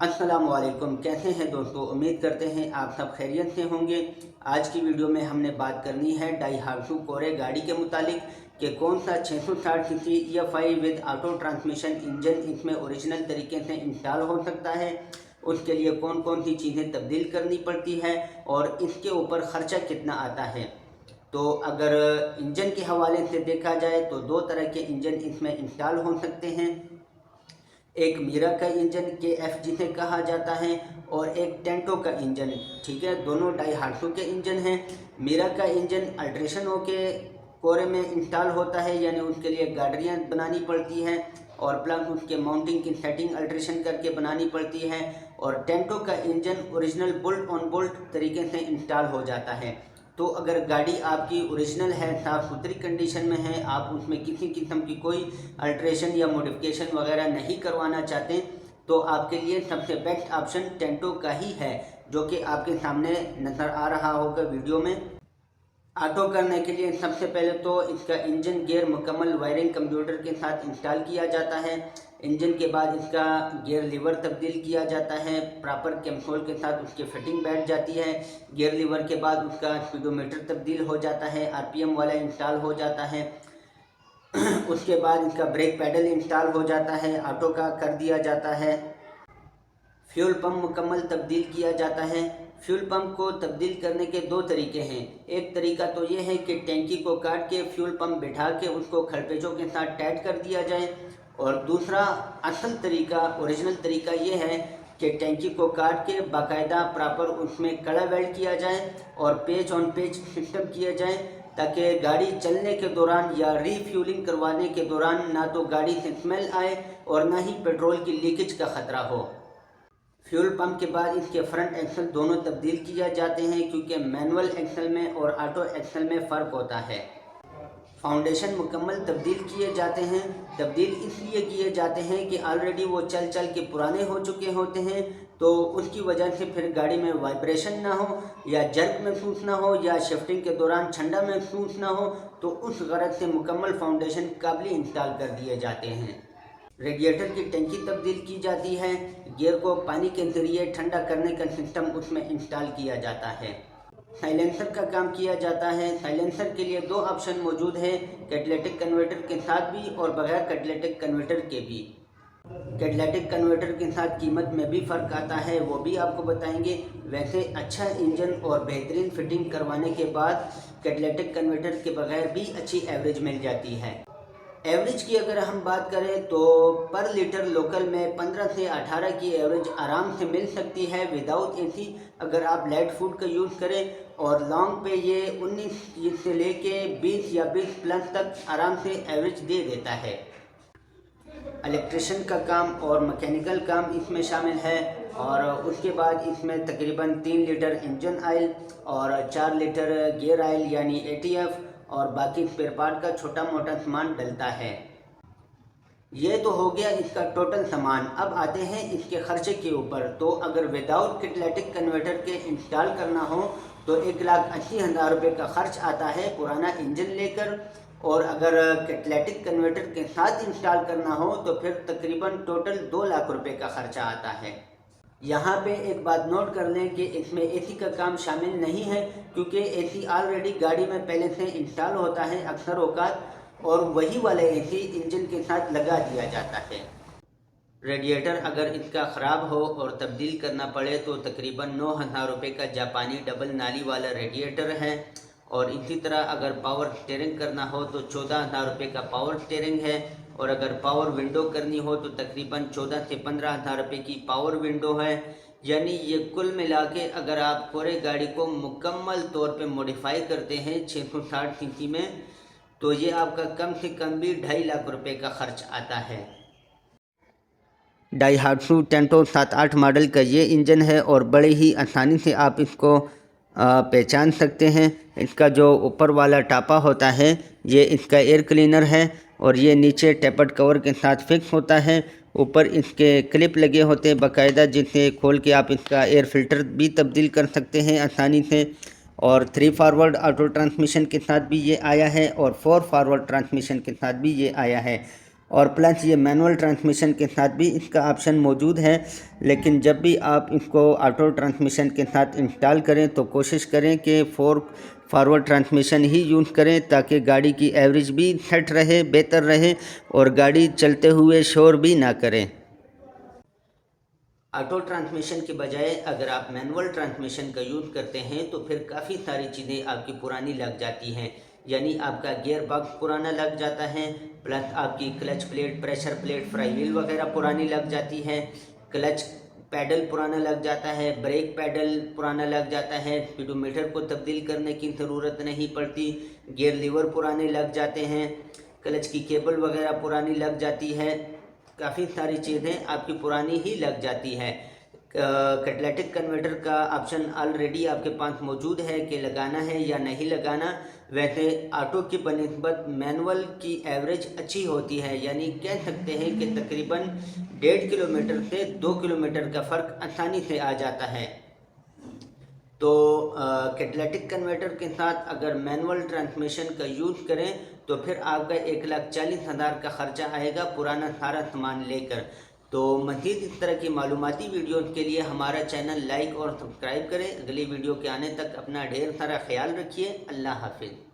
अस्सलाम वालेकुम। कैसे हैं दोस्तों? उम्मीद करते हैं आप सब खैरियत से होंगे। आज की वीडियो में हमने बात करनी है डाइहात्सू कोरे गाड़ी के मुतालिक कि कौन सा 660 CC EFI with auto transmission engine इसमें ओरिजिनल तरीके से इंस्टॉल हो सकता है। उसके लिए कौन कौन सी चीज़ें तब्दील करनी पड़ती है और इसके ऊपर ख़र्चा कितना आता है। तो अगर इंजन के हवाले से देखा जाए तो दो तरह के इंजन इसमें इंस्टॉल हो सकते हैं। एक मीरा का इंजन KF जिसे कहा जाता है और एक टेंटो का इंजन। ठीक है, दोनों डाइहात्सू के इंजन हैं। मीरा का इंजन अल्ट्रेशन होके कोरे में इंस्टॉल होता है, यानी उसके लिए गाड़ियाँ बनानी पड़ती हैं और प्लस उसके माउंटिंग की सेटिंग अल्ट्रेशन करके बनानी पड़ती है। और टेंटो का engine original bolt on bolt तरीके से इंस्टॉल हो जाता है। तो अगर गाड़ी आपकी ओरिजिनल है, साफ़ सुथरी कंडीशन में है, आप उसमें किसी किस्म की कोई अल्ट्रेशन या मॉडिफिकेशन वगैरह नहीं करवाना चाहते, तो आपके लिए सबसे बेस्ट ऑप्शन टेंटो का ही है, जो कि आपके सामने नज़र आ रहा होगा वीडियो में। ऑटो करने के लिए सबसे पहले तो इसका इंजन गियर मुकम्मल वायरिंग कंप्यूटर के साथ इंस्टॉल किया जाता है। इंजन के बाद इसका गियर लीवर तब्दील किया जाता है, प्रॉपर कैमसोल के साथ उसकी फिटिंग बैठ जाती है। गियर लीवर के बाद उसका स्पीडोमीटर तब्दील हो जाता है, RPM वाला इंस्टॉल हो जाता है। उसके बाद इसका ब्रेक पैडल इंस्टॉल हो जाता है, ऑटो का कर दिया जाता है। फ्यूल पंप मुकम्मल तब्दील किया जाता है। फ्यूल पंप को तब्दील करने के दो तरीके हैं। एक तरीका तो ये है कि टैंकी को काट के फ्यूल पंप बिठा के उसको खलपेचों के साथ टाइट कर दिया जाए, और दूसरा असल तरीका, ओरिजिनल तरीका ये है कि टैंकी को काट के बाकायदा प्रॉपर उसमें कड़ा वेल्ड किया जाए और पेच ऑन पेच सिस्टम किया जाए, ताकि गाड़ी चलने के दौरान या रीफ्यूलिंग करवाने के दौरान ना तो गाड़ी से स्मेल आए और ना ही पेट्रोल की लीकेज का ख़तरा हो। फ्यूल पंप के बाद इसके फ्रंट एक्सल दोनों तब्दील किए जाते हैं, क्योंकि मैनुअल एक्सल में और ऑटो एक्सल में फ़र्क होता है। फाउंडेशन मुकम्मल तब्दील किए जाते हैं। तब्दील इसलिए किए जाते हैं कि ऑलरेडी वो चल चल के पुराने हो चुके होते हैं, तो उसकी वजह से फिर गाड़ी में वाइब्रेशन ना हो या जर्क महसूस ना हो या शिफ्टिंग के दौरान ठंडा महसूस ना हो, तो उस गरज से मुकम्मल फाउंडेशन काबिल इंस्टॉल कर दिए जाते हैं। रेडिएटर की टंकी तब्दील की जाती है। गियर को पानी के जरिए ठंडा करने का सिस्टम उसमें इंस्टॉल किया जाता है। साइलेंसर का काम किया जाता है। साइलेंसर के लिए दो ऑप्शन मौजूद हैं, कैटेलिटिक कन्वर्टर के साथ भी और बगैर कैटेलिटिक कन्वर्टर के भी। कैटेलिटिक कन्वर्टर के साथ कीमत में भी फ़र्क आता है, वो भी आपको बताएंगे। वैसे अच्छा इंजन और बेहतरीन फिटिंग करवाने के बाद कैटेलिटिक कन्वर्टर के बगैर भी अच्छी एवरेज मिल जाती है। एवरेज की अगर हम बात करें तो पर लीटर लोकल में 15 से 18 की एवरेज आराम से मिल सकती है विदाउट AC, अगर आप लाइट फूड का यूज़ करें। और लॉन्ग पे ये 19 से लेके 20 या 20 प्लस तक आराम से एवरेज दे देता है। इलेक्ट्रिशियन का काम और मैकेनिकल काम इसमें शामिल है। और उसके बाद इसमें तकरीबन 3 लीटर इंजन ऑयल और 4 लीटर गियर ऑयल यानी ATF और बाकी स्पेयर पार्ट का छोटा मोटा सामान डलता है। ये तो हो गया इसका टोटल सामान। अब आते हैं इसके खर्चे के ऊपर। तो अगर विदाउट कैटेलिटिक कन्वर्टर के इंस्टॉल करना हो तो 1,80,000 रुपये का खर्च आता है पुराना इंजन लेकर, और अगर कैटेलिटिक कन्वर्टर के साथ इंस्टॉल करना हो तो फिर तकरीबन टोटल 2 लाख रुपये का खर्चा आता है। यहाँ पे एक बात नोट कर लें कि इसमें AC का काम शामिल नहीं है, क्योंकि AC ऑलरेडी गाड़ी में पहले से इंस्टॉल होता है अक्सर औकात, और वही वाला AC इंजन के साथ लगा दिया जाता है। रेडिएटर अगर इसका ख़राब हो और तब्दील करना पड़े तो तकरीबन 9,000 रुपये का जापानी डबल नाली वाला रेडिएटर है। और इसी तरह अगर पावर स्टीयरिंग करना हो तो 14,000 रुपये का पावर स्टीयरिंग है। और अगर पावर विंडो करनी हो तो तकरीबन 14 से 15,000 रुपये की पावर विंडो है। यानी ये कुल मिला के अगर आप पूरे गाड़ी को मुकम्मल तौर पे मॉडिफाई करते हैं 660 सीसी में, तो ये आपका कम से कम भी 2.5 लाख रुपए का खर्च आता है। डाइहात्सू टेंटो 7-8 मॉडल का ये इंजन है और बड़े ही आसानी से आप इसको पहचान सकते हैं। इसका जो ऊपर वाला टापा होता है ये इसका एयर क्लीनर है, और ये नीचे टेपर्ड कवर के साथ फिक्स होता है। ऊपर इसके क्लिप लगे होते हैं बाकायदा, जिसे खोल के आप इसका एयर फिल्टर भी तब्दील कर सकते हैं आसानी से। और 3 फॉरवर्ड ऑटो ट्रांसमिशन के साथ भी ये आया है और 4 फॉरवर्ड ट्रांसमिशन के साथ भी ये आया है। और प्लस ये मैनुअल ट्रांसमिशन के साथ भी इसका ऑप्शन मौजूद है। लेकिन जब भी आप इसको ऑटो ट्रांसमिशन के साथ इंस्टॉल करें तो कोशिश करें कि फॉरवर्ड ट्रांसमिशन ही यूज़ करें, ताकि गाड़ी की एवरेज भी सेट रहे, बेहतर रहे और गाड़ी चलते हुए शोर भी ना करे। ऑटो ट्रांसमिशन के बजाय अगर आप मैनुअल ट्रांसमिशन का यूज़ करते हैं तो फिर काफ़ी सारी चीज़ें आपकी पुरानी लग जाती हैं। यानी आपका गियर बॉक्स पुराना लग जाता है, प्लस आपकी clutch plate, pressure plate, fry wheel वगैरह पुरानी लग जाती है, क्लच पैडल पुराना लग जाता है, ब्रेक पैडल पुराना लग जाता है, स्पीडोमीटर को तब्दील करने की ज़रूरत नहीं पड़ती, गियर लीवर पुराने लग जाते हैं, क्लच की केबल वगैरह पुरानी लग जाती है, काफ़ी सारी चीज़ें आपकी पुरानी ही लग जाती है। कैटालिटिक कन्वर्टर का ऑप्शन ऑलरेडी आपके पास मौजूद है कि लगाना है या नहीं लगाना। वैसे ऑटो की बनिस्बत मैनुअल की एवरेज अच्छी होती है, यानी कह सकते हैं कि तकरीबन 1.5 किलोमीटर से 2 किलोमीटर का फ़र्क आसानी से आ जाता है। तो कैटालिटिक कन्वर्टर के साथ अगर मैनुअल ट्रांसमिशन का यूज़ करें तो फिर आपका 1,40,000 का ख़र्चा आएगा पुराना सारा सामान लेकर। तो मज़ीद इस तरह की मालूमाती वीडियोज़ के लिए हमारा चैनल लाइक और सब्सक्राइब करें। अगली वीडियो के आने तक अपना ढेर सारा ख्याल रखिए। अल्लाह हाफिज़।